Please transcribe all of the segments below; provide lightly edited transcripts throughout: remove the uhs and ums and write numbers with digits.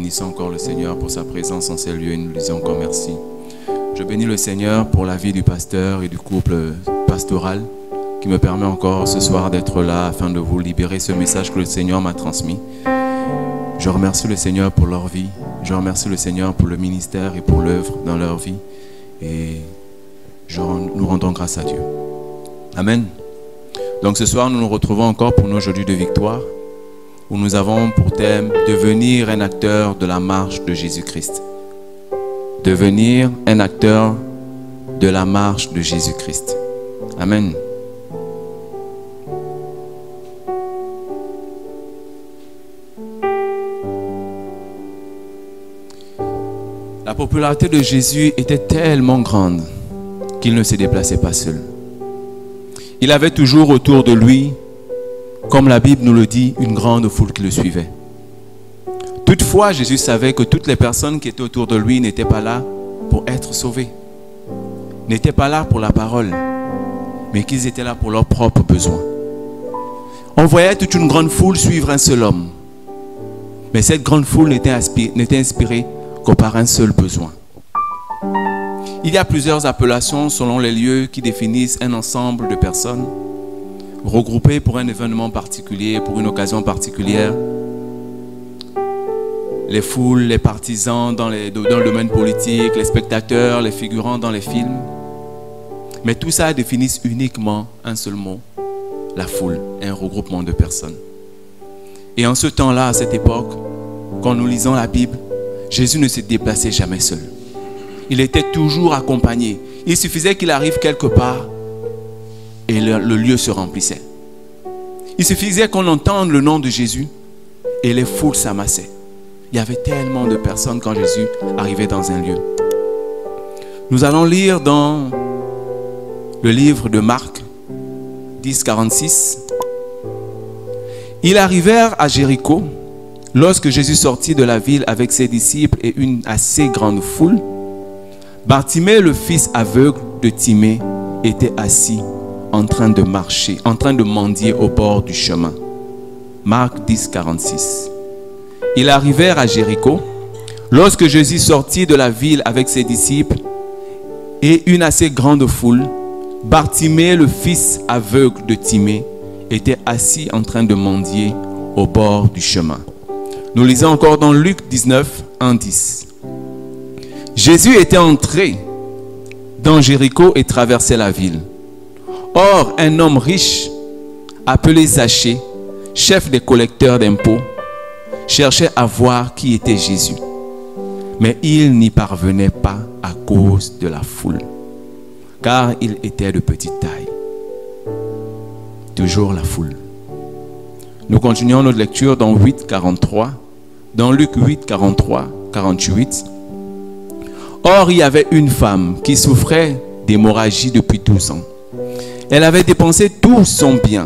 bénissons encore le Seigneur pour sa présence en ces lieux et nous lui disons encore merci. Je bénis le Seigneur pour la vie du pasteur et du couple pastoral qui me permet encore ce soir d'être là afin de vous libérer ce message que le Seigneur m'a transmis. Je remercie le Seigneur pour leur vie. Je remercie le Seigneur pour le ministère et pour l'œuvre dans leur vie. Et nous rendons grâce à Dieu. Amen. Donc ce soir, nous nous retrouvons encore pour nos jeudis de victoire, où nous avons pour thème devenir un acteur de la marche de Jésus-Christ. Devenir un acteur de la marche de Jésus-Christ. Amen. La popularité de Jésus était tellement grande qu'il ne se déplaçait pas seul. Il avait toujours autour de lui, comme la Bible nous le dit, une grande foule qui le suivait. Toutefois, Jésus savait que toutes les personnes qui étaient autour de lui n'étaient pas là pour être sauvées, n'étaient pas là pour la parole, mais qu'ils étaient là pour leurs propres besoins. On voyait toute une grande foule suivre un seul homme, mais cette grande foule n'était inspirée que par un seul besoin. Il y a plusieurs appellations selon les lieux qui définissent un ensemble de personnes regroupées pour un événement particulier, pour une occasion particulière. Les foules, les partisans dans le domaine politique, les spectateurs, les figurants dans les films. Mais tout ça définit uniquement un seul mot, la foule, un regroupement de personnes. Et en ce temps-là, à cette époque, quand nous lisons la Bible, Jésus ne se déplaçait jamais seul. Il était toujours accompagné. Il suffisait qu'il arrive quelque part et le lieu se remplissait. Il suffisait qu'on entende le nom de Jésus et les foules s'amassaient. Il y avait tellement de personnes quand Jésus arrivait dans un lieu. Nous allons lire dans le livre de Marc 10, 46. Ils arrivèrent à Jéricho. Lorsque Jésus sortit de la ville avec ses disciples et une assez grande foule, Bartimée, le fils aveugle de Timée, était assis en train de marcher, en train de mendier au bord du chemin. Marc 10, 46. Ils arrivèrent à Jéricho. Lorsque Jésus sortit de la ville avec ses disciples et une assez grande foule, Bartimée, le fils aveugle de Timée, était assis en train de mendier au bord du chemin. Nous lisons encore dans Luc 19, 1, 10. Jésus était entré dans Jéricho et traversait la ville. Or, un homme riche, appelé Zachée, chef des collecteurs d'impôts, cherchait à voir qui était Jésus. Mais il n'y parvenait pas à cause de la foule, car il était de petite taille. Toujours la foule. Nous continuons notre lecture dans 8, 43. Dans Luc 8, 43, 48. Or, il y avait une femme qui souffrait d'hémorragie depuis 12 ans. Elle avait dépensé tout son bien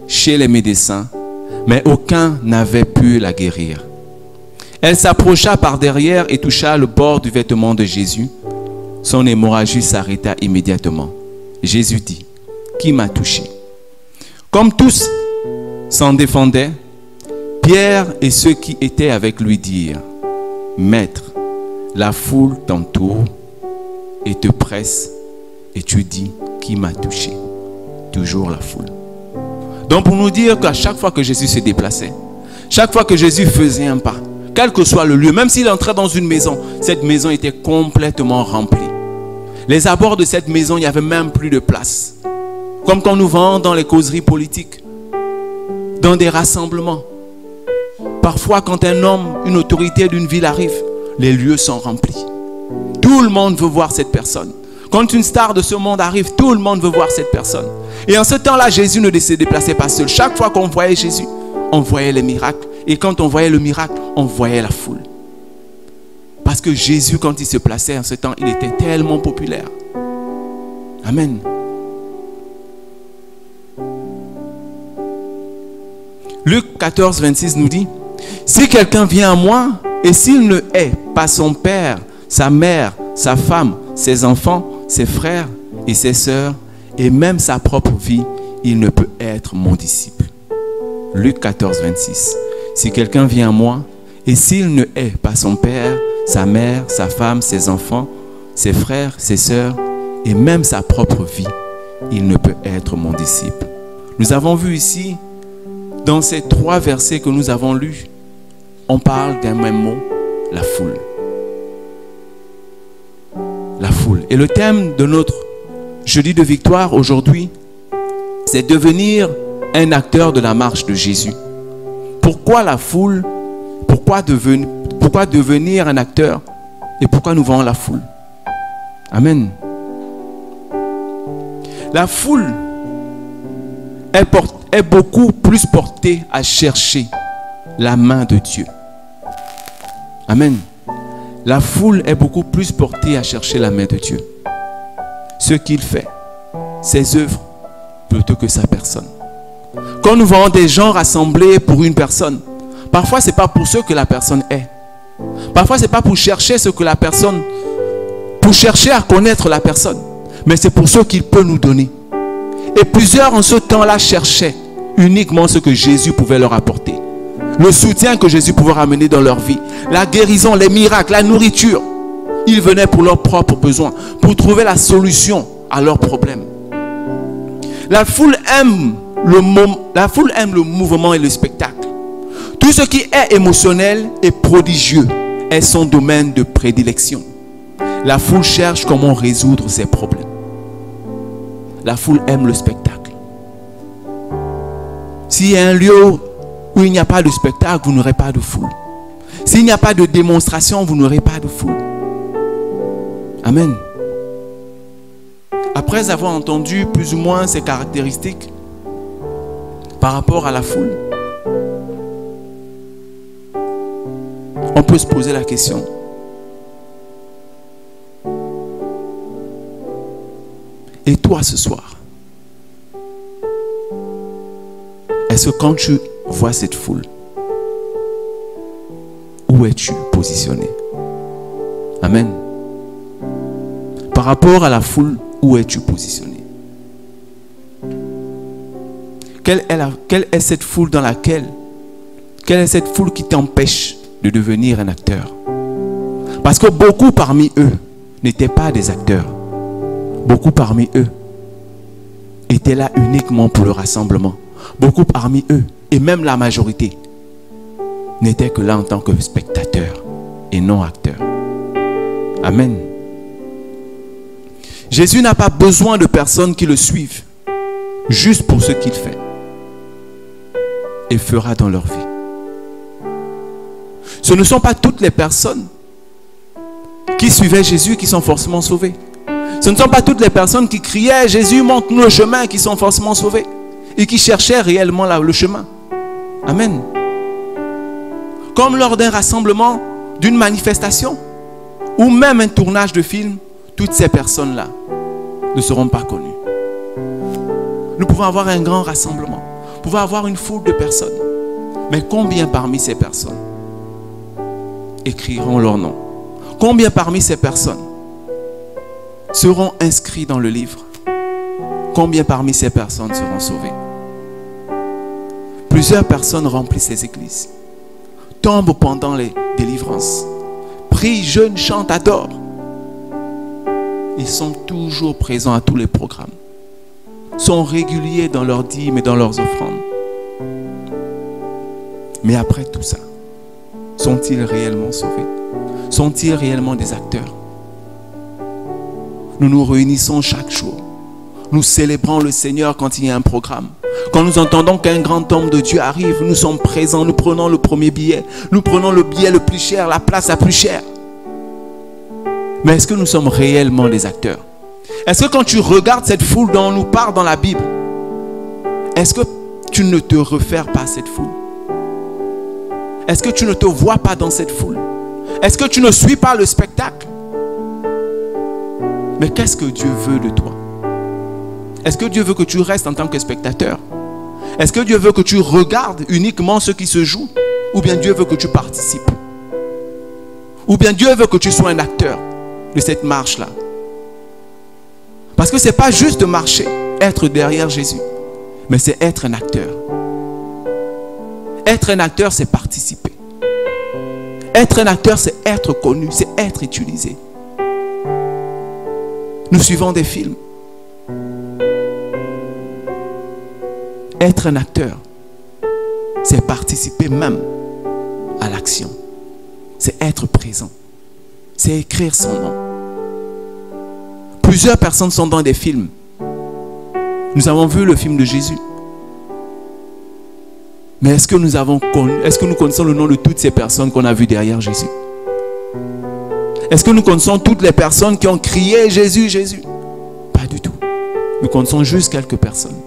chez les médecins, mais aucun n'avait pu la guérir. Elle s'approcha par derrière et toucha le bord du vêtement de Jésus. Son hémorragie s'arrêta immédiatement. Jésus dit, « Qui m'a touché ?» Comme tous s'en défendaient, Pierre et ceux qui étaient avec lui dirent, « Maître, la foule t'entoure et te presse et tu dis, qui m'a touché ?» Toujours la foule. Donc pour nous dire qu'à chaque fois que Jésus se déplaçait, chaque fois que Jésus faisait un pas, quel que soit le lieu, même s'il entrait dans une maison, cette maison était complètement remplie. Les abords de cette maison, il n'y avait même plus de place. Comme quand nous vont dans les causeries politiques, dans des rassemblements. Parfois, quand un homme, une autorité d'une ville arrive, les lieux sont remplis. Tout le monde veut voir cette personne. Quand une star de ce monde arrive, tout le monde veut voir cette personne. Et en ce temps-là, Jésus ne se déplaçait pas seul. Chaque fois qu'on voyait Jésus, on voyait les miracles. Et quand on voyait le miracle, on voyait la foule. Parce que Jésus, quand il se plaçait en ce temps, il était tellement populaire. Amen. Luc 14, 26 nous dit, « Si quelqu'un vient à moi, et s'il ne hait pas son père, sa mère, sa femme, ses enfants, ses frères et ses sœurs, et même sa propre vie, il ne peut être mon disciple. » Luc 14, 26. « Si quelqu'un vient à moi, Et s'il ne hait pas son père, sa mère, sa femme, ses enfants, ses frères, ses sœurs, et même sa propre vie, il ne peut être mon disciple. Nous avons vu ici, dans ces 3 versets que nous avons lus, on parle d'un même mot, la foule. La foule. Et le thème de notre jeudi de victoire aujourd'hui, c'est devenir un acteur de la marche de Jésus. Pourquoi la foule? Pourquoi devenir un acteur? Et pourquoi nous voyons la foule? Amen. La foule est beaucoup plus portée à chercher la main de Dieu. Amen. La foule est beaucoup plus portée à chercher la main de Dieu. Ce qu'il fait, ses œuvres, plutôt que sa personne. Quand nous voyons des gens rassemblés pour une personne, parfois ce n'est pas pour ce que la personne est. Parfois ce n'est pas pour chercher ce que la personne, pour chercher à connaître la personne, mais c'est pour ce qu'il peut nous donner. Et plusieurs en ce temps-là cherchaient uniquement ce que Jésus pouvait leur apporter. Le soutien que Jésus pouvait ramener dans leur vie. La guérison, les miracles, la nourriture. Ils venaient pour leurs propres besoins, pour trouver la solution à leurs problèmes. La foule aime le mouvement et le spectacle. Tout ce qui est émotionnel et prodigieux est son domaine de prédilection. La foule cherche comment résoudre ses problèmes. La foule aime le spectacle. S'il y a un lieu où il n'y a pas de spectacle, vous n'aurez pas de foule. S'il n'y a pas de démonstration, vous n'aurez pas de foule. Amen. Après avoir entendu plus ou moins ces caractéristiques par rapport à la foule, on peut se poser la question. Et toi ce soir, est-ce que quand tu vois cette foule, où es-tu positionné? Amen. Par rapport à la foule, où es-tu positionné? Quelle est cette foule dans laquelle, quelle est cette foule qui t'empêche de devenir un acteur? Parce que beaucoup parmi eux n'étaient pas des acteurs. Beaucoup parmi eux étaient là uniquement pour le rassemblement. Beaucoup parmi eux, et même la majorité, n'étaient que là en tant que spectateurs et non acteurs. Amen. Jésus n'a pas besoin de personnes qui le suivent, juste pour ce qu'il fait et fera dans leur vie. Ce ne sont pas toutes les personnes qui suivaient Jésus qui sont forcément sauvées. Ce ne sont pas toutes les personnes qui criaient « Jésus, montre-nous le chemin » qui sont forcément sauvées et qui cherchaient réellement le chemin. Amen. Comme lors d'un rassemblement, d'une manifestation ou même un tournage de film, toutes ces personnes-là ne seront pas connues. Nous pouvons avoir un grand rassemblement, nous pouvons avoir une foule de personnes, mais combien parmi ces personnes écriront leur nom? Combien parmi ces personnes seront inscrits dans le livre? Combien parmi ces personnes seront sauvées? Plusieurs personnes remplissent les églises, tombent pendant les délivrances, prient, jeûnent, chantent, adorent. Ils sont toujours présents à tous les programmes, sont réguliers dans leurs dîmes et dans leurs offrandes. Mais après tout ça, sont-ils réellement sauvés? Sont-ils réellement des acteurs? Nous nous réunissons chaque jour. Nous célébrons le Seigneur quand il y a un programme. Quand nous entendons qu'un grand homme de Dieu arrive, nous sommes présents, nous prenons le premier billet. Nous prenons le billet le plus cher, la place la plus chère. Mais est-ce que nous sommes réellement des acteurs? Est-ce que quand tu regardes cette foule dont on nous parle dans la Bible, est-ce que tu ne te réfères pas à cette foule? Est-ce que tu ne te vois pas dans cette foule? Est-ce que tu ne suis pas le spectacle? Mais qu'est-ce que Dieu veut de toi? Est-ce que Dieu veut que tu restes en tant que spectateur? Est-ce que Dieu veut que tu regardes uniquement ce qui se joue? Ou bien Dieu veut que tu participes? Ou bien Dieu veut que tu sois un acteur de cette marche-là? Parce que ce n'est pas juste de marcher, être derrière Jésus, mais c'est être un acteur. Être un acteur, c'est participer. Être un acteur, c'est être connu, c'est être utilisé. Nous suivons des films. Être un acteur, c'est participer même à l'action. C'est être présent. C'est écrire son nom. Plusieurs personnes sont dans des films. Nous avons vu le film de Jésus. Mais est-ce que nous connaissons le nom de toutes ces personnes qu'on a vues derrière Jésus? Est-ce que nous connaissons toutes les personnes qui ont crié Jésus, Jésus? Pas du tout. Nous connaissons juste quelques personnes,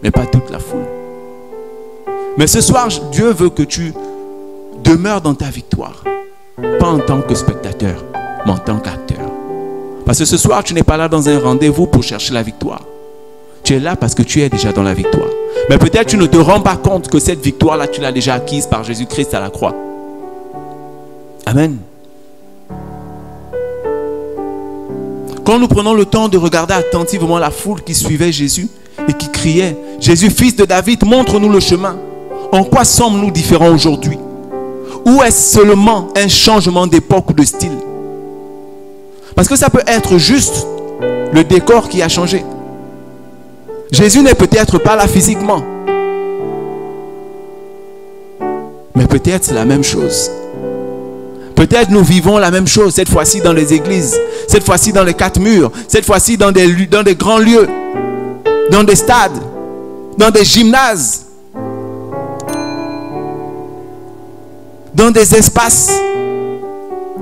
mais pas toute la foule. Mais ce soir, Dieu veut que tu demeures dans ta victoire. Pas en tant que spectateur, mais en tant qu'acteur. Parce que ce soir, tu n'es pas là dans un rendez-vous pour chercher la victoire. Tu es là parce que tu es déjà dans la victoire. Mais peut-être tu ne te rends pas compte que cette victoire-là, tu l'as déjà acquise par Jésus-Christ à la croix. Amen. Quand nous prenons le temps de regarder attentivement la foule qui suivait Jésus et qui criait « Jésus, fils de David, montre-nous le chemin ». En quoi sommes-nous différents aujourd'hui? Ou est-ce seulement un changement d'époque ou de style? Parce que ça peut être juste le décor qui a changé. Jésus n'est peut-être pas là physiquement. Mais peut-être c'est la même chose. Peut-être nous vivons la même chose cette fois-ci dans les églises, cette fois-ci dans les 4 murs, cette fois-ci dans des grands lieux, dans des stades, dans des gymnases, dans des espaces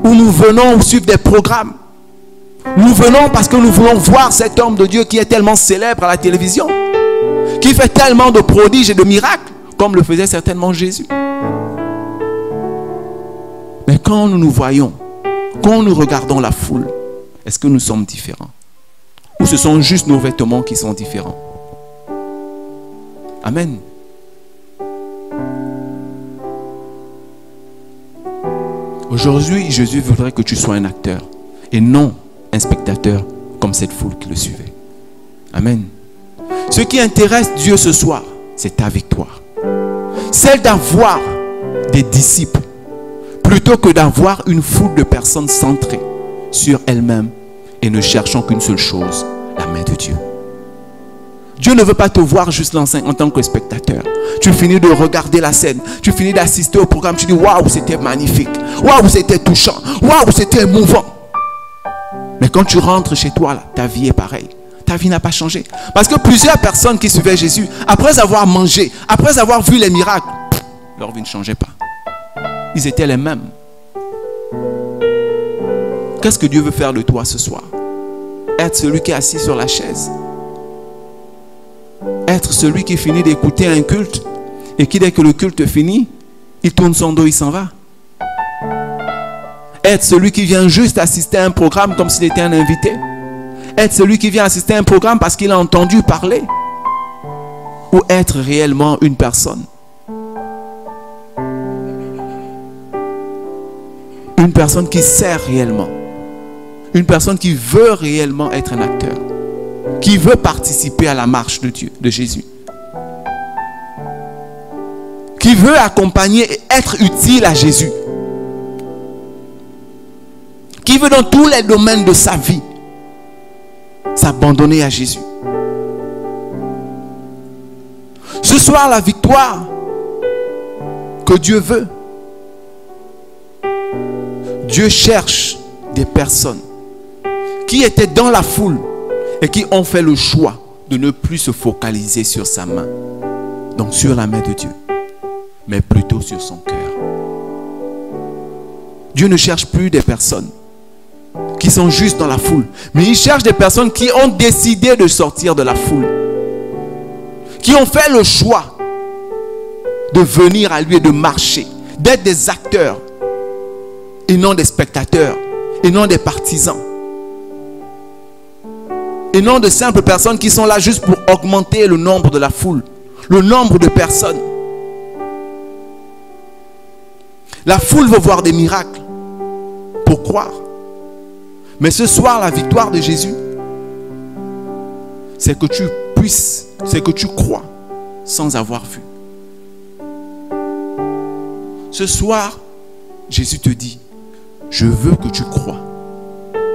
où nous venons suivre des programmes. Nous venons parce que nous voulons voir cet homme de Dieu qui est tellement célèbre à la télévision, qui fait tellement de prodiges et de miracles, comme le faisait certainement Jésus. Mais quand nous nous voyons, quand nous regardons la foule, est-ce que nous sommes différents? Ou ce sont juste nos vêtements qui sont différents? Amen. Aujourd'hui, Jésus voudrait que tu sois un acteur et non un spectateur comme cette foule qui le suivait. Amen. Ce qui intéresse Dieu ce soir, c'est ta victoire. Celle d'avoir des disciples plutôt que d'avoir une foule de personnes centrées sur elles-mêmes et ne cherchant qu'une seule chose, la main de Dieu. Dieu ne veut pas te voir juste l'enceinte en tant que spectateur. Tu finis de regarder la scène, tu finis d'assister au programme, tu dis waouh, c'était magnifique, waouh, c'était touchant, waouh, c'était émouvant. Mais quand tu rentres chez toi, là, ta vie est pareille. Ta vie n'a pas changé. Parce que plusieurs personnes qui suivaient Jésus, après avoir mangé, après avoir vu les miracles, leur vie ne changeait pas. Ils étaient les mêmes. Qu'est-ce que Dieu veut faire de toi ce soir? Être celui qui est assis sur la chaise. Être celui qui finit d'écouter un culte et qui, dès que le culte finit, il tourne son dos, il s'en va. Être celui qui vient juste assister à un programme comme s'il était un invité. Être celui qui vient assister à un programme parce qu'il a entendu parler. Ou être réellement une personne. Une personne qui sert réellement. Une personne qui veut réellement être un acteur. Qui veut participer à la marche de Dieu, de Jésus. Qui veut accompagner et être utile à Jésus. Qui veut dans tous les domaines de sa vie s'abandonner à Jésus. Ce soir, la victoire que Dieu veut, Dieu cherche des personnes qui étaient dans la foule et qui ont fait le choix de ne plus se focaliser sur sa main, donc sur la main de Dieu, mais plutôt sur son cœur. Dieu ne cherche plus des personnes qui sont juste dans la foule, mais il cherche des personnes qui ont décidé de sortir de la foule, qui ont fait le choix de venir à lui et de marcher, d'être des acteurs et non des spectateurs, et non des partisans, et non de simples personnes qui sont là juste pour augmenter le nombre de la foule, le nombre de personnes. La foule veut voir des miracles pour croire. Mais ce soir, la victoire de Jésus, c'est que tu puisses, c'est que tu crois sans avoir vu. Ce soir, Jésus te dit, je veux que tu crois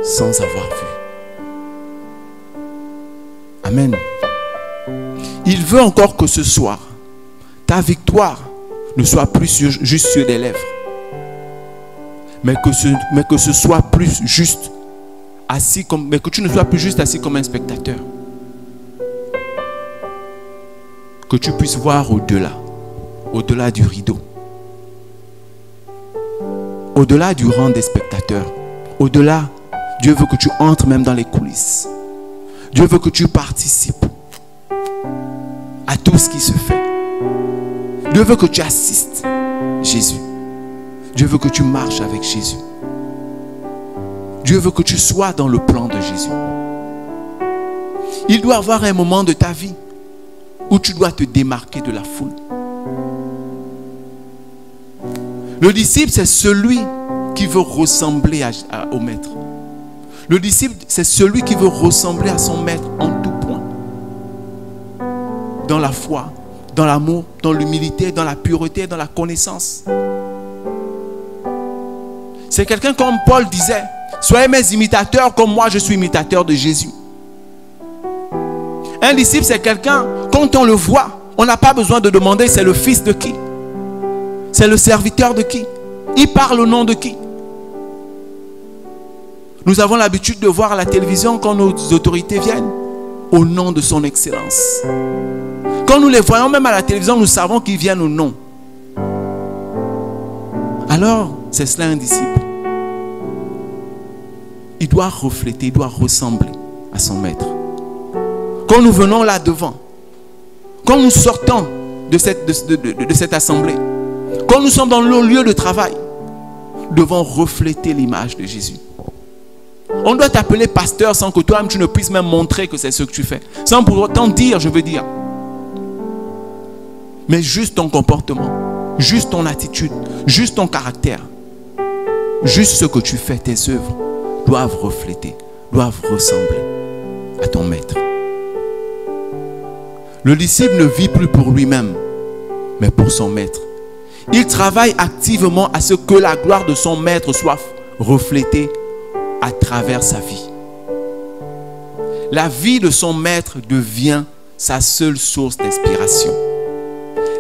sans avoir vu. Amen. Il veut encore que ce soir, ta victoire ne soit plus juste sur les lèvres, mais que ce soit plus juste assis comme, mais que tu ne sois plus juste assis comme un spectateur. Que tu puisses voir au-delà du rideau, au-delà du rang des spectateurs, au-delà, Dieu veut que tu entres même dans les coulisses. Dieu veut que tu participes à tout ce qui se fait. Dieu veut que tu assistes Jésus. Dieu veut que tu marches avec Jésus. Dieu veut que tu sois dans le plan de Jésus. Il doit y avoir un moment de ta vie où tu dois te démarquer de la foule. Le disciple, c'est celui qui veut ressembler au maître. Le disciple, c'est celui qui veut ressembler à son maître en tout point. Dans la foi, dans l'amour, dans l'humilité, dans la pureté, dans la connaissance. C'est quelqu'un comme Paul disait, soyez mes imitateurs comme moi je suis imitateur de Jésus. Un disciple, c'est quelqu'un, quand on le voit, on n'a pas besoin de demander c'est le fils de qui? C'est le serviteur de qui? Il parle au nom de qui? Nous avons l'habitude de voir à la télévision quand nos autorités viennent au nom de son excellence. Quand nous les voyons même à la télévision, nous savons qu'ils viennent au nom. Alors, c'est cela un disciple. Il doit refléter, il doit ressembler à son maître. Quand nous venons là devant, quand nous sortons de cette assemblée, quand nous sommes dans nos lieux de travail, nous devons refléter l'image de Jésus. On doit t'appeler pasteur sans que toi-même tu ne puisses même montrer que c'est ce que tu fais. Sans pour autant dire, je veux dire. Mais juste ton comportement, juste ton attitude, juste ton caractère, juste ce que tu fais, tes œuvres, doivent refléter, doivent ressembler à ton maître. Le disciple ne vit plus pour lui-même, mais pour son maître. Il travaille activement à ce que la gloire de son maître soit reflétée à travers sa vie. La vie de son maître devient sa seule source d'inspiration.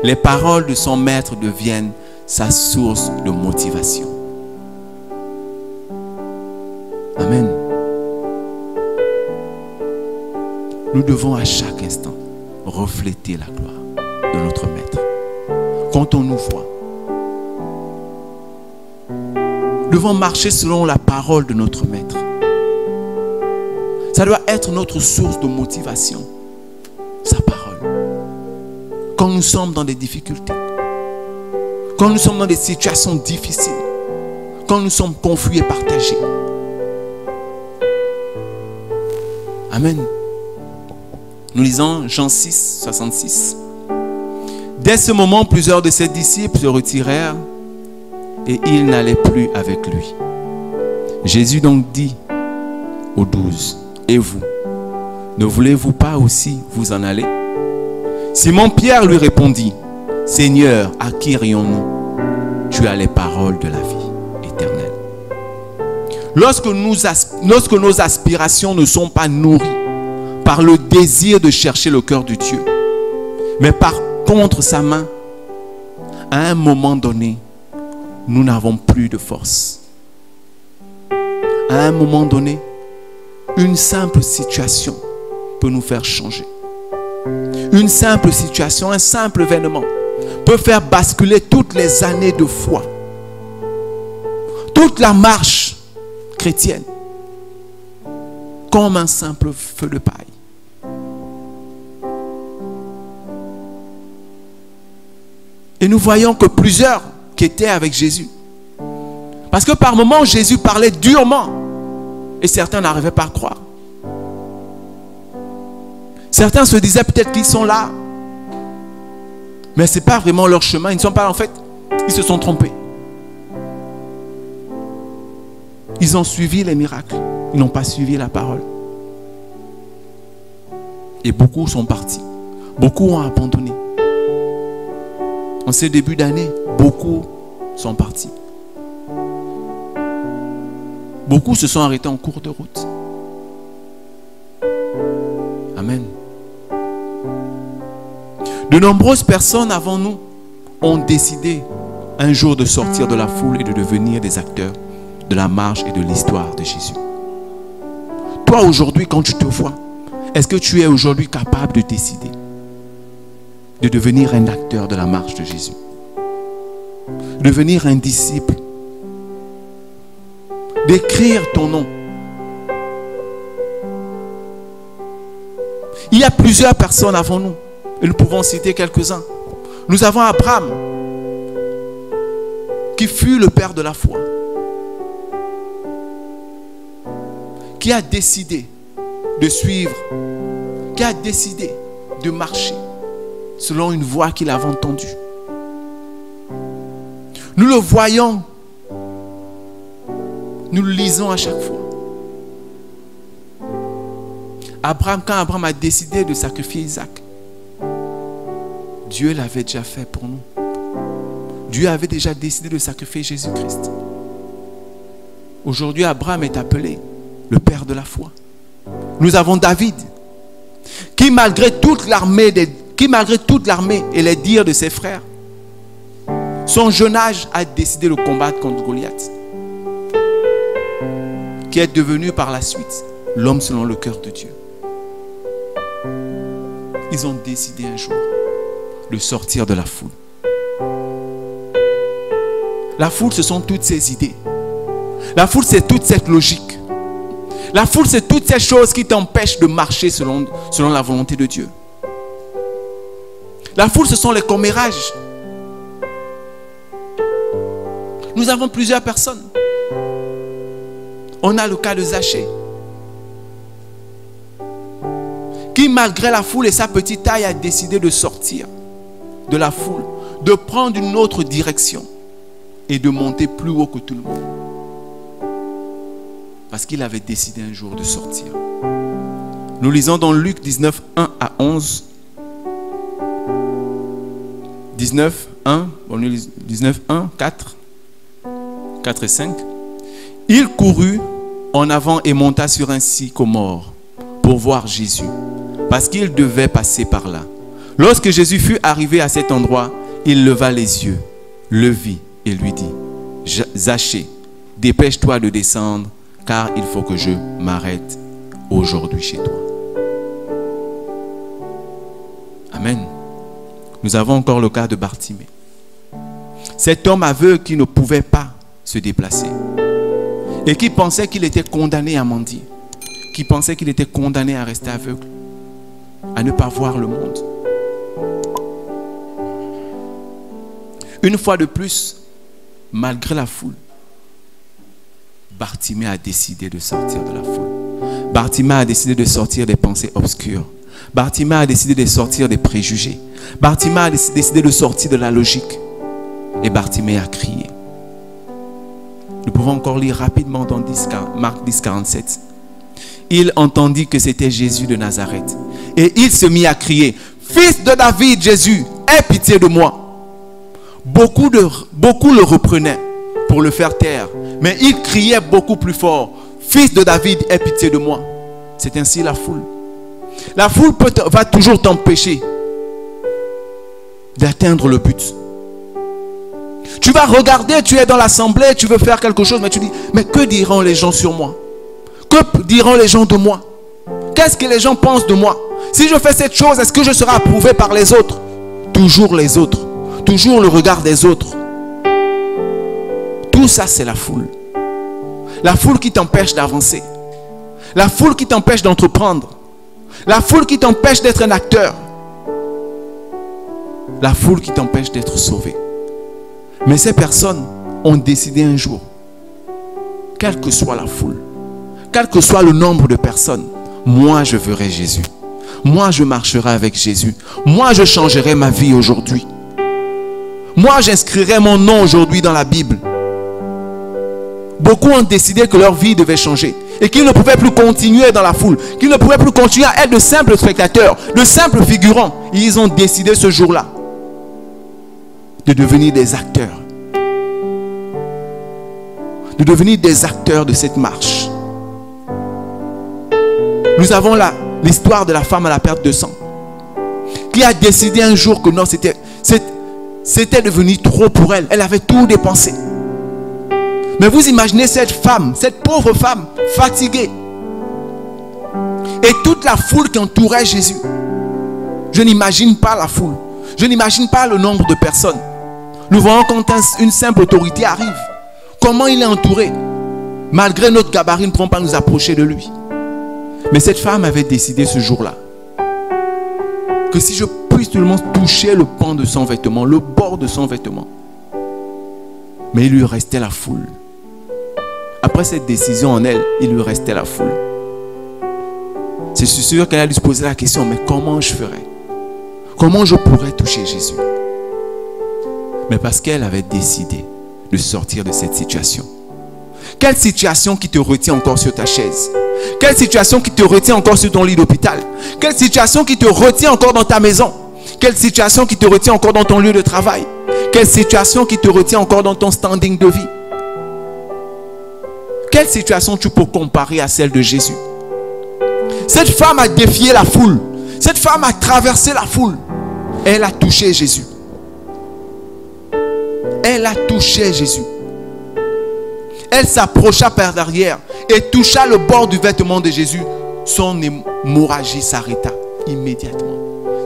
Les paroles de son maître deviennent sa source de motivation. Amen. Nous devons à chaque instant refléter la gloire de notre maître. Quand on nous voit, nous devons marcher selon la parole de notre maître. Ça doit être notre source de motivation, sa parole. Quand nous sommes dans des difficultés, quand nous sommes dans des situations difficiles, quand nous sommes confus et partagés. Amen. Nous lisons Jean 6, 66. Dès ce moment, plusieurs de ses disciples se retirèrent et ils n'allaient plus avec lui. Jésus donc dit aux 12, et vous, ne voulez-vous pas aussi vous en aller? Simon-Pierre lui répondit, Seigneur, à qui irions-nous? Tu as les paroles de la vie éternelle. Lorsque nos aspirations ne sont pas nourries par le désir de chercher le cœur de Dieu, mais par contre sa main, à un moment donné, nous n'avons plus de force. À un moment donné, une simple situation peut nous faire changer. Une simple situation, un simple événement peut faire basculer toutes les années de foi. Toute la marche chrétienne. Comme un simple feu de paille. Et nous voyons que plusieurs qui étaient avec Jésus. Parce que par moments, Jésus parlait durement. Et certains n'arrivaient pas à croire. Certains se disaient peut-être qu'ils sont là. Mais ce n'est pas vraiment leur chemin. Ils ne sont pas en fait. Ils se sont trompés. Ils ont suivi les miracles. Ils n'ont pas suivi la parole. Et beaucoup sont partis. Beaucoup ont abandonné. En ces débuts d'année, beaucoup sont partis. Beaucoup se sont arrêtés en cours de route. Amen. De nombreuses personnes avant nous ont décidé un jour de sortir de la foule et de devenir des acteurs de la marche et de l'histoire de Jésus. Toi aujourd'hui, quand tu te vois, est-ce que tu es aujourd'hui capable de décider de devenir un acteur de la marche de Jésus? Devenir un disciple? D'écrire ton nom? Il y a plusieurs personnes avant nous et nous pouvons citer quelques-uns. Nous avons Abraham qui fut le père de la foi, qui a décidé de suivre, qui a décidé de marcher selon une voie qu'il avait entendue. Nous le voyons, nous le lisons à chaque fois. Abraham, quand Abraham a décidé de sacrifier Isaac, Dieu l'avait déjà fait pour nous. Dieu avait déjà décidé de sacrifier Jésus-Christ. Aujourd'hui, Abraham est appelé le père de la foi. Nous avons David, qui malgré toute l'armée et les dires de ses frères, son jeune âge a décidé de combattre contre Goliath, qui est devenu par la suite l'homme selon le cœur de Dieu. Ils ont décidé un jour de sortir de la foule. La foule, ce sont toutes ces idées. La foule, c'est toute cette logique. La foule, c'est toutes ces choses qui t'empêchent de marcher selon la volonté de Dieu. La foule, ce sont les commérages. Nous avons plusieurs personnes. On a le cas de Zachée, qui malgré la foule et sa petite taille a décidé de sortir de la foule, de prendre une autre direction et de monter plus haut que tout le monde. Parce qu'il avait décidé un jour de sortir. Nous lisons dans Luc 19, 1 à 11. 19, 1, 19, 1, 4 et 5. Il courut en avant et monta sur un sycomore pour voir Jésus, parce qu'il devait passer par là. Lorsque Jésus fut arrivé à cet endroit, il leva les yeux, le vit et lui dit: Zachée, dépêche-toi de descendre, car il faut que je m'arrête aujourd'hui chez toi. Amen. Nous avons encore le cas de Bartimée. Cet homme aveugle qui ne pouvait pas se déplacer et qui pensait qu'il était condamné à mendier, qui pensait qu'il était condamné à rester aveugle, à ne pas voir le monde. Une fois de plus, malgré la foule, Bartimée a décidé de sortir de la foule. Bartimée a décidé de sortir des pensées obscures. Bartimée a décidé de sortir des préjugés. Bartimée a décidé de sortir de la logique. Et Bartimée a crié. Nous pouvons encore lire rapidement dans Marc 10, 47. Il entendit que c'était Jésus de Nazareth. Et il se mit à crier: Fils de David, Jésus, aie pitié de moi. Beaucoup le reprenaient pour le faire taire. Mais il criait beaucoup plus fort: Fils de David, aie pitié de moi. C'est ainsi la foule. La foule va toujours t'empêcher d'atteindre le but. Tu vas regarder, tu es dans l'assemblée, tu veux faire quelque chose, mais tu dis: mais que diront les gens sur moi? Que diront les gens de moi? Qu'est-ce que les gens pensent de moi? Si je fais cette chose, est-ce que je serai approuvé par les autres? Toujours les autres. Toujours le regard des autres. Tout ça, c'est la foule. La foule qui t'empêche d'avancer. La foule qui t'empêche d'entreprendre. La foule qui t'empêche d'être un acteur. La foule qui t'empêche d'être sauvé. Mais ces personnes ont décidé un jour, quelle que soit la foule, quel que soit le nombre de personnes, moi je verrai Jésus. Moi je marcherai avec Jésus. Moi je changerai ma vie aujourd'hui. Moi j'inscrirai mon nom aujourd'hui dans la Bible. Beaucoup ont décidé que leur vie devait changer et qu'ils ne pouvaient plus continuer dans la foule, qu'ils ne pouvaient plus continuer à être de simples spectateurs, de simples figurants. Et ils ont décidé ce jour-là de devenir des acteurs, de devenir des acteurs de cette marche. Nous avons là l'histoire de la femme à la perte de sang, qui a décidé un jour que non, c'était devenu trop pour elle. Elle avait tout dépensé. Mais vous imaginez cette femme, cette pauvre femme, fatiguée. Et toute la foule qui entourait Jésus. Je n'imagine pas la foule. Je n'imagine pas le nombre de personnes. Nous voyons quand une simple autorité arrive. Comment il est entouré. Malgré notre gabarit, nous ne pouvons pas nous approcher de lui. Mais cette femme avait décidé ce jour-là que si je puisse seulement toucher le pan de son vêtement, le bord de son vêtement. Mais il lui restait la foule. Après cette décision en elle, il lui restait la foule. C'est sûr qu'elle a dû se poser la question, mais comment je ferais? Comment je pourrais toucher Jésus? Mais parce qu'elle avait décidé de sortir de cette situation. Quelle situation qui te retient encore sur ta chaise? Quelle situation qui te retient encore sur ton lit d'hôpital? Quelle situation qui te retient encore dans ta maison? Quelle situation qui te retient encore dans ton lieu de travail? Quelle situation qui te retient encore dans ton standing de vie? Quelle situation tu peux comparer à celle de Jésus? Cette femme a défié la foule. Cette femme a traversé la foule. Elle a touché Jésus. Elle a touché Jésus. Elle s'approcha par derrière et toucha le bord du vêtement de Jésus. Son hémorragie s'arrêta immédiatement.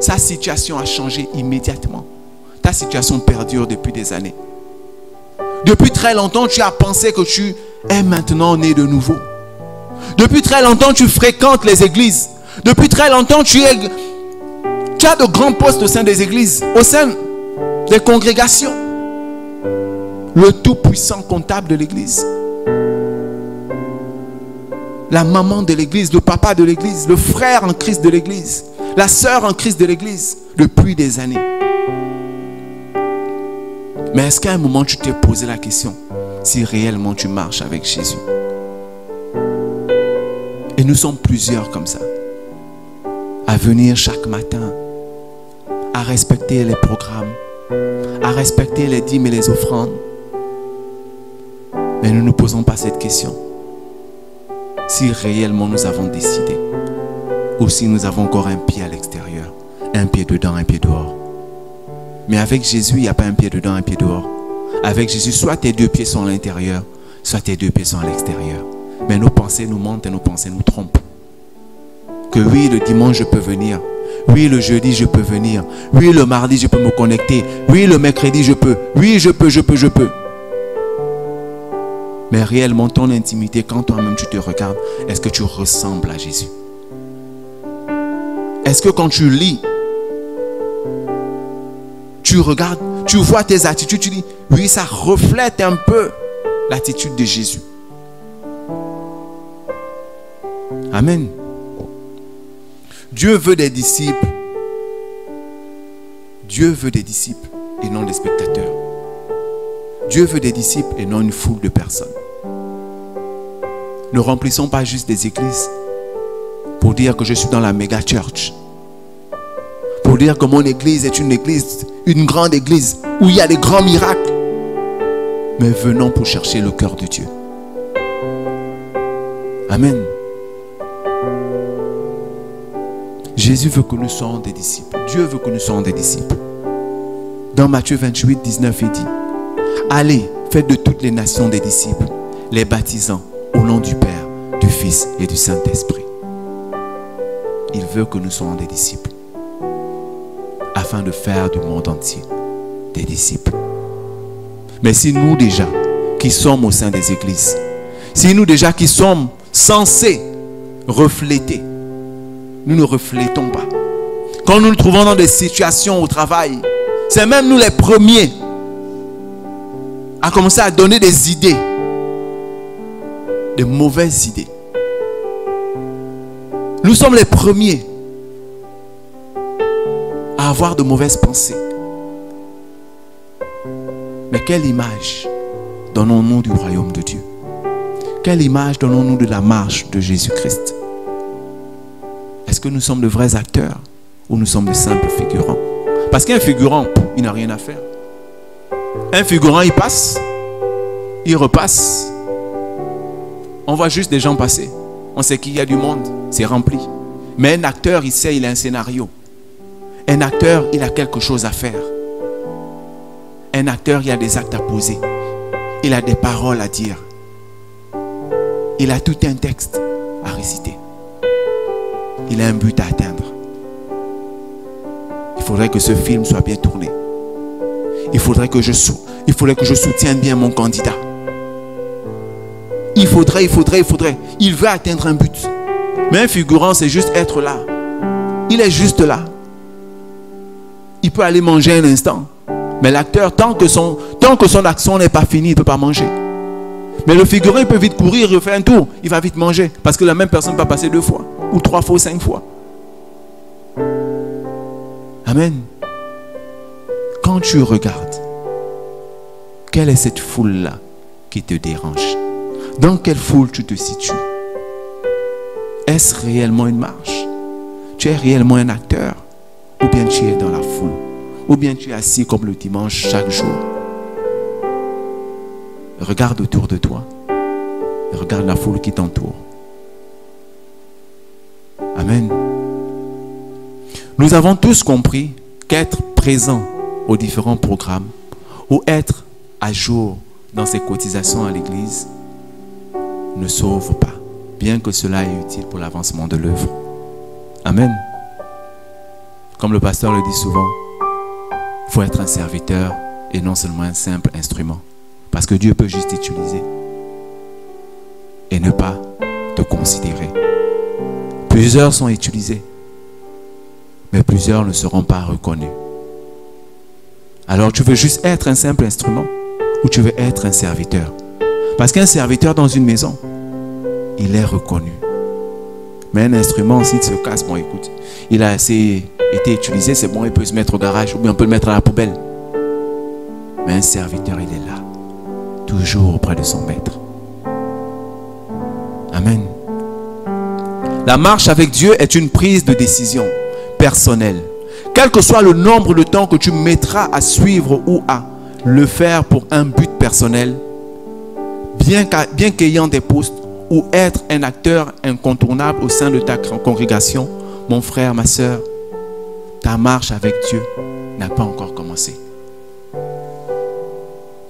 Sa situation a changé immédiatement. Ta situation perdure depuis des années. Depuis très longtemps, tu as pensé que tu es maintenant né de nouveau. Depuis très longtemps, tu fréquentes les églises. Depuis très longtemps, tu as de grands postes au sein des églises, au sein des congrégations. Le tout-puissant comptable de l'église. La maman de l'église, le papa de l'église, le frère en Christ de l'église, la sœur en Christ de l'église, depuis des années. Mais est-ce qu'à un moment tu t'es posé la question si réellement tu marches avec Jésus? Et nous sommes plusieurs comme ça, à venir chaque matin, à respecter les programmes, à respecter les dîmes et les offrandes. Mais nous ne nous posons pas cette question. Si réellement nous avons décidé, ou si nous avons encore un pied à l'extérieur, un pied dedans, un pied dehors. Mais avec Jésus, il n'y a pas un pied dedans, un pied dehors. Avec Jésus, soit tes deux pieds sont à l'intérieur, soit tes deux pieds sont à l'extérieur. Mais nos pensées nous mentent et nos pensées nous trompent. Que oui, le dimanche, je peux venir. Oui, le jeudi, je peux venir. Oui, le mardi, je peux me connecter. Oui, le mercredi, je peux. Oui, je peux. Mais réellement, ton intimité, quand toi-même tu te regardes, est-ce que tu ressembles à Jésus? Est-ce que quand tu lis, tu regardes, tu vois tes attitudes, tu dis, oui, ça reflète un peu l'attitude de Jésus. Amen. Dieu veut des disciples. Dieu veut des disciples et non des spectateurs. Dieu veut des disciples et non une foule de personnes. Ne remplissons pas juste des églises pour dire que je suis dans la méga church. Pour dire que mon église est une grande église où il y a des grands miracles. Mais venons pour chercher le cœur de Dieu. Amen. Jésus veut que nous soyons des disciples. Dieu veut que nous soyons des disciples. Dans Matthieu 28, 19, il dit: allez, faites de toutes les nations des disciples, les baptisant au nom du Père, du Fils et du Saint-Esprit. Il veut que nous soyons des disciples, afin de faire du monde entier des disciples. Mais si nous déjà, qui sommes au sein des églises, si nous déjà qui sommes censés refléter, nous ne reflétons pas. Quand nous nous trouvons dans des situations au travail, c'est même nous les premiers à commencer à donner des idées, de mauvaises idées. Nous sommes les premiers à avoir de mauvaises pensées. Mais quelle image donnons-nous du royaume de Dieu? Quelle image donnons-nous de la marche de Jésus-Christ? Est-ce que nous sommes de vrais acteurs ou nous sommes de simples figurants? Parce qu'un figurant, il n'a rien à faire. Un figurant, il passe, il repasse, On voit juste des gens passer. On sait qu'il y a du monde, c'est rempli. Mais un acteur, il sait, il a un scénario. Un acteur, il a quelque chose à faire. Un acteur, il a des actes à poser. Il a des paroles à dire. Il a tout un texte à réciter. Il a un but à atteindre. Il faudrait que ce film soit bien tourné. Il faudrait que je soutienne bien mon candidat. Il faudrait. Il veut atteindre un but. Mais un figurant, c'est juste être là. Il est juste là. Il peut aller manger un instant. Mais l'acteur, tant que son action n'est pas finie, il ne peut pas manger. Mais le figurant, il peut vite courir, il fait un tour. Il va vite manger. Parce que la même personne va passer 2 fois. Ou 3 fois, ou 5 fois. Amen. Quand tu regardes, quelle est cette foule-là qui te dérange? Dans quelle foule tu te situes? Est-ce réellement une marche? Tu es réellement un acteur? Ou bien tu es dans la foule? Ou bien tu es assis comme le dimanche chaque jour? Regarde autour de toi. Et regarde la foule qui t'entoure. Amen. Nous avons tous compris qu'être présent aux différents programmes ou être à jour dans ses cotisations à l'église ne sauve pas, bien que cela est utile pour l'avancement de l'œuvre. Amen. Comme le pasteur le dit souvent, il faut être un serviteur et non seulement un simple instrument. Parce que Dieu peut juste t'utiliser et ne pas te considérer. Plusieurs sont utilisés, mais plusieurs ne seront pas reconnus. Alors tu veux juste être un simple instrument ou tu veux être un serviteur? Parce qu'un serviteur dans une maison, il est reconnu. Mais un instrument, s'il se casse, bon écoute, il a assez été utilisé, c'est bon, il peut se mettre au garage ou bien on peut le mettre à la poubelle. Mais un serviteur, il est là, toujours auprès de son maître. Amen. La marche avec Dieu est une prise de décision personnelle. Quel que soit le nombre de temps que tu mettras à suivre ou à le faire pour un but personnel, bien qu'ayant des postes ou être un acteur incontournable au sein de ta congrégation, mon frère, ma soeur, ta marche avec Dieu n'a pas encore commencé.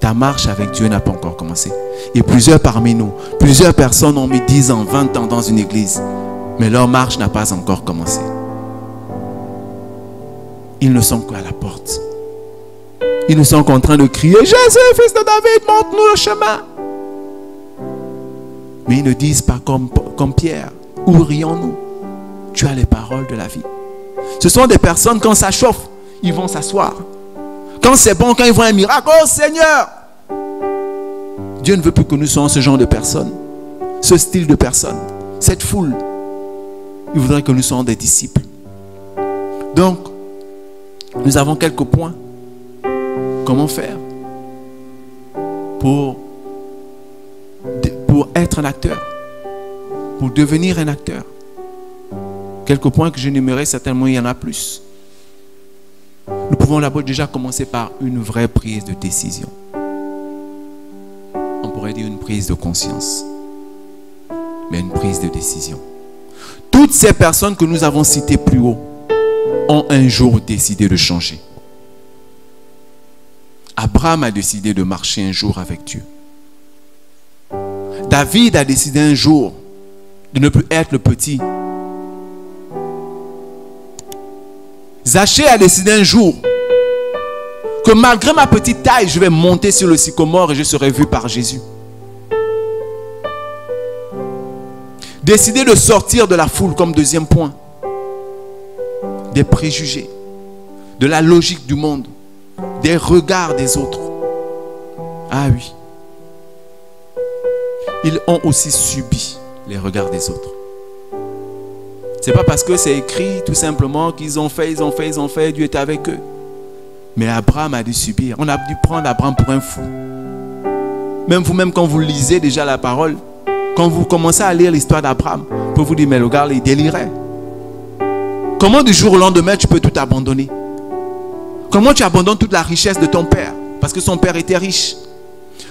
Ta marche avec Dieu n'a pas encore commencé. Et plusieurs parmi nous, plusieurs personnes ont mis 10 ans, 20 ans dans une église, mais leur marche n'a pas encore commencé. Ils ne sont qu'à la porte. Ils ne sont qu'en train de crier, Jésus, fils de David, montre-nous le chemin. Mais ils ne disent pas comme Pierre, ouvrions-nous. Tu as les paroles de la vie. Ce sont des personnes, quand ça chauffe, ils vont s'asseoir. Quand c'est bon, quand ils voient un miracle, oh Seigneur! Dieu ne veut plus que nous soyons ce genre de personnes, ce style de personnes, cette foule. Il voudrait que nous soyons des disciples. Donc, nous avons quelques points. Comment faire pour être un acteur, pour devenir un acteur? Quelques points que j'énumérerai, certainement il y en a plus. Nous pouvons d'abord déjà commencer par une vraie prise de décision. On pourrait dire une prise de conscience, mais une prise de décision. Toutes ces personnes que nous avons citées plus haut ont un jour décidé de changer. Abraham a décidé de marcher un jour avec Dieu. David a décidé un jour de ne plus être le petit. Zachée a décidé un jour que malgré ma petite taille, je vais monter sur le sycomore et je serai vu par Jésus. Décider de sortir de la foule comme deuxième point. Des préjugés, de la logique du monde, des regards des autres. Ah oui. Ils ont aussi subi les regards des autres. C'est pas parce que c'est écrit tout simplement qu'ils ont fait, Dieu était avec eux. Mais Abraham a dû subir. On a dû prendre Abraham pour un fou. Même vous-même, quand vous lisez déjà la parole, quand vous commencez à lire l'histoire d'Abraham, vous pouvez vous dire, mais le gars, il délirait. Comment du jour au lendemain, tu peux tout abandonner? Comment tu abandonnes toute la richesse de ton père? Parce que son père était riche.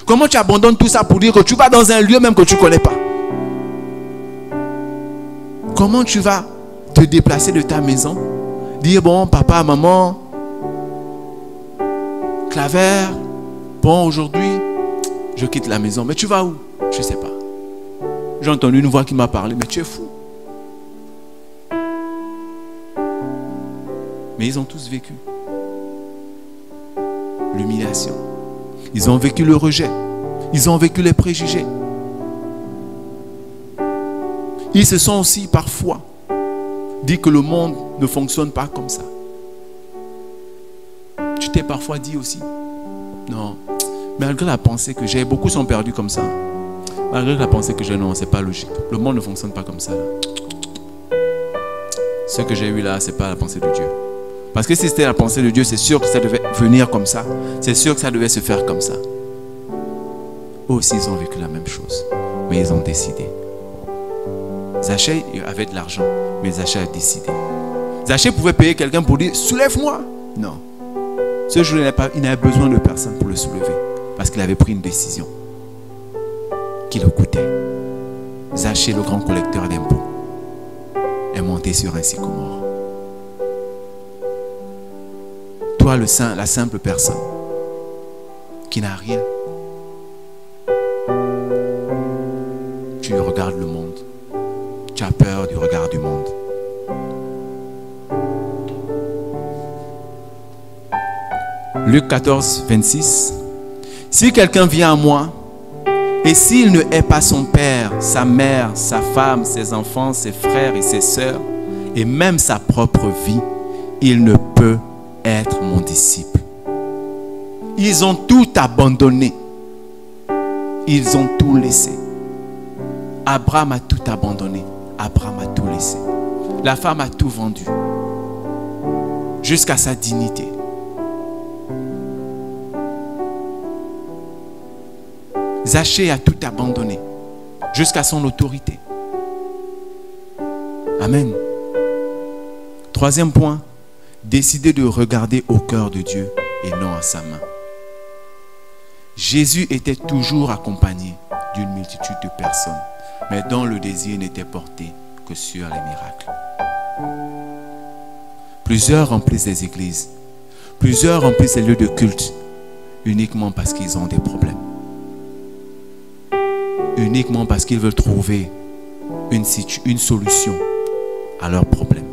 Comment tu abandonnes tout ça pour dire que tu vas dans un lieu même que tu ne connais pas? Comment tu vas te déplacer de ta maison? Dire, bon, papa, maman, Claver, bon, aujourd'hui, je quitte la maison. Mais tu vas où? Je ne sais pas. J'ai entendu une voix qui m'a parlé, mais tu es fou. Mais ils ont tous vécu l'humiliation. Ils ont vécu le rejet. Ils ont vécu les préjugés. Ils se sont aussi parfois dit que le monde ne fonctionne pas comme ça. Tu t'es parfois dit aussi, non, malgré la pensée que j'ai, beaucoup sont perdus comme ça. Malgré la pensée que j'ai, non, c'est pas logique. Le monde ne fonctionne pas comme ça. Là. Ce que j'ai eu là, c'est pas la pensée de Dieu. Parce que si c'était la pensée de Dieu, c'est sûr que ça devait venir comme ça. C'est sûr que ça devait se faire comme ça. Eux aussi, ils ont vécu la même chose. Mais ils ont décidé. Zachée avait de l'argent, mais Zachée a décidé. Zachée pouvait payer quelqu'un pour dire, soulève-moi. Non. Ce jour, il n'avait besoin de personne pour le soulever. Parce qu'il avait pris une décision qui le coûtait. Zachée, le grand collecteur d'impôts, est monté sur un sycomore. Toi, la simple personne qui n'a rien, tu regardes le monde. Tu as peur du regard du monde. Luc 14, 26. Si quelqu'un vient à moi, et s'il ne hait pas son père, sa mère, sa femme, ses enfants, ses frères et ses sœurs, et même sa propre vie, il ne peut être mon disciple. Ils ont tout abandonné. Ils ont tout laissé. Abraham a tout abandonné. Abraham a tout laissé. La femme a tout vendu. Jusqu'à sa dignité. Zachée a tout abandonné. Jusqu'à son autorité. Amen. Troisième point. Décider de regarder au cœur de Dieu et non à sa main. Jésus était toujours accompagné d'une multitude de personnes, mais dont le désir n'était porté que sur les miracles. Plusieurs remplissent les églises, plusieurs remplissent les lieux de culte uniquement parce qu'ils ont des problèmes. Uniquement parce qu'ils veulent trouver une solution à leurs problèmes.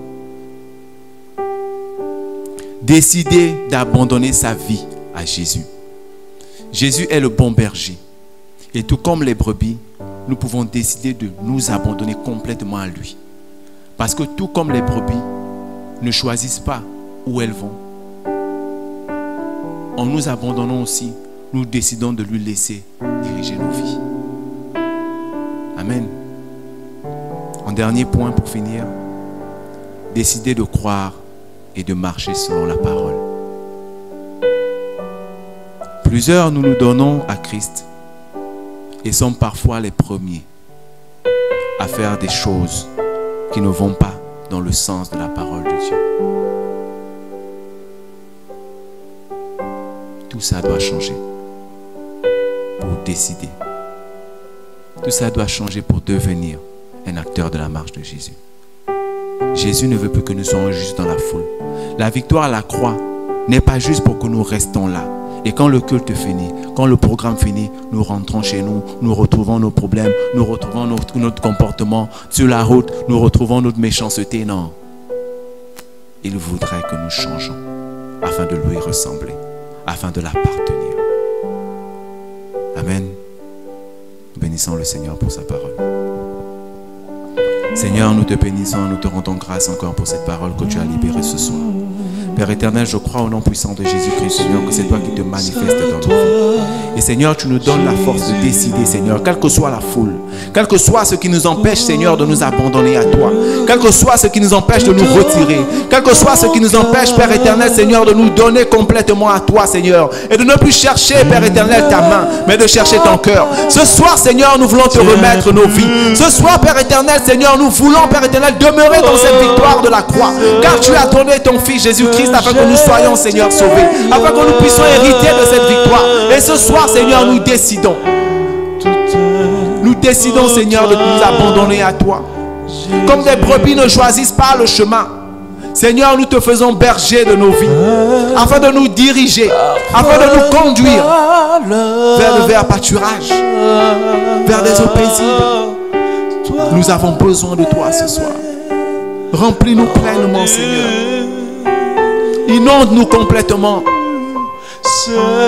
Décider d'abandonner sa vie à Jésus. Jésus est le bon berger. Et tout comme les brebis, nous pouvons décider de nous abandonner complètement à lui. Parce que tout comme les brebis ne choisissent pas où elles vont, en nous abandonnant aussi, nous décidons de lui laisser diriger nos vies. Amen. En dernier point pour finir, décider de croire et de marcher selon la parole. Plusieurs nous donnons à Christ et sommes parfois les premiers à faire des choses qui ne vont pas dans le sens de la parole de Dieu. Tout ça doit changer pour décider. Tout ça doit changer pour devenir un acteur de la marche de Jésus. Jésus ne veut plus que nous soyons juste dans la foule. La victoire à la croix n'est pas juste pour que nous restons là. Et quand le culte finit, quand le programme finit, nous rentrons chez nous, nous retrouvons nos problèmes, nous retrouvons notre comportement sur la route, nous retrouvons notre méchanceté. Non. Il voudrait que nous changeons afin de lui ressembler, afin de l'appartenir. Amen. Nous bénissons le Seigneur pour sa parole. Seigneur, nous te bénissons, nous te rendons grâce encore pour cette parole que tu as libérée ce soir. Père éternel, je crois au nom puissant de Jésus-Christ, Seigneur, que c'est toi qui te manifestes dans nos vies. Et Seigneur, tu nous donnes la force de décider, Seigneur, quelle que soit la foule, quel que soit ce qui nous empêche, Seigneur, de nous abandonner à toi, quel que soit ce qui nous empêche de nous retirer, quel que soit ce qui nous empêche, Père éternel, Seigneur, de nous donner complètement à toi, Seigneur, et de ne plus chercher, Père éternel, ta main, mais de chercher ton cœur. Ce soir, Seigneur, nous voulons te remettre nos vies. Ce soir, Père éternel, Seigneur, nous voulons, Père éternel, demeurer dans cette victoire de la croix, car tu as donné ton Fils Jésus-Christ afin que nous soyons, Seigneur, sauvés, afin que nous puissions hériter de cette victoire. Et ce soir, Seigneur, nous décidons, Seigneur, de nous abandonner à toi. Comme des brebis ne choisissent pas le chemin. Seigneur, nous te faisons berger de nos vies, afin de nous diriger, afin de nous conduire vers le vert pâturage, vers des eaux paisibles. Nous avons besoin de toi ce soir. Remplis-nous pleinement, Seigneur. Inonde-nous complètement.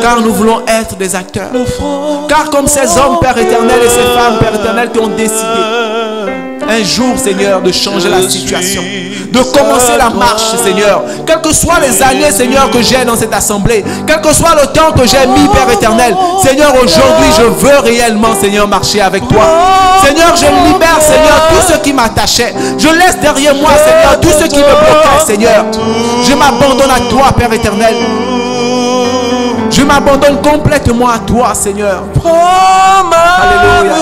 Car nous voulons être des acteurs. Car comme ces hommes, Père éternel, et ces femmes, Père éternel, qui ont décidé un jour, Seigneur, de changer la situation, de commencer la marche, Seigneur. Quelles que soient les années, Seigneur, que j'ai dans cette assemblée, quel que soit le temps que j'ai mis, Père éternel, Seigneur, aujourd'hui, je veux réellement, Seigneur, marcher avec toi. Seigneur, je libère, Seigneur, tout ce qui m'attachait. Je laisse derrière moi, Seigneur, tout ce qui me bloquait, Seigneur. Je m'abandonne à toi, Père éternel. Je m'abandonne complètement à toi, Seigneur. Alléluia.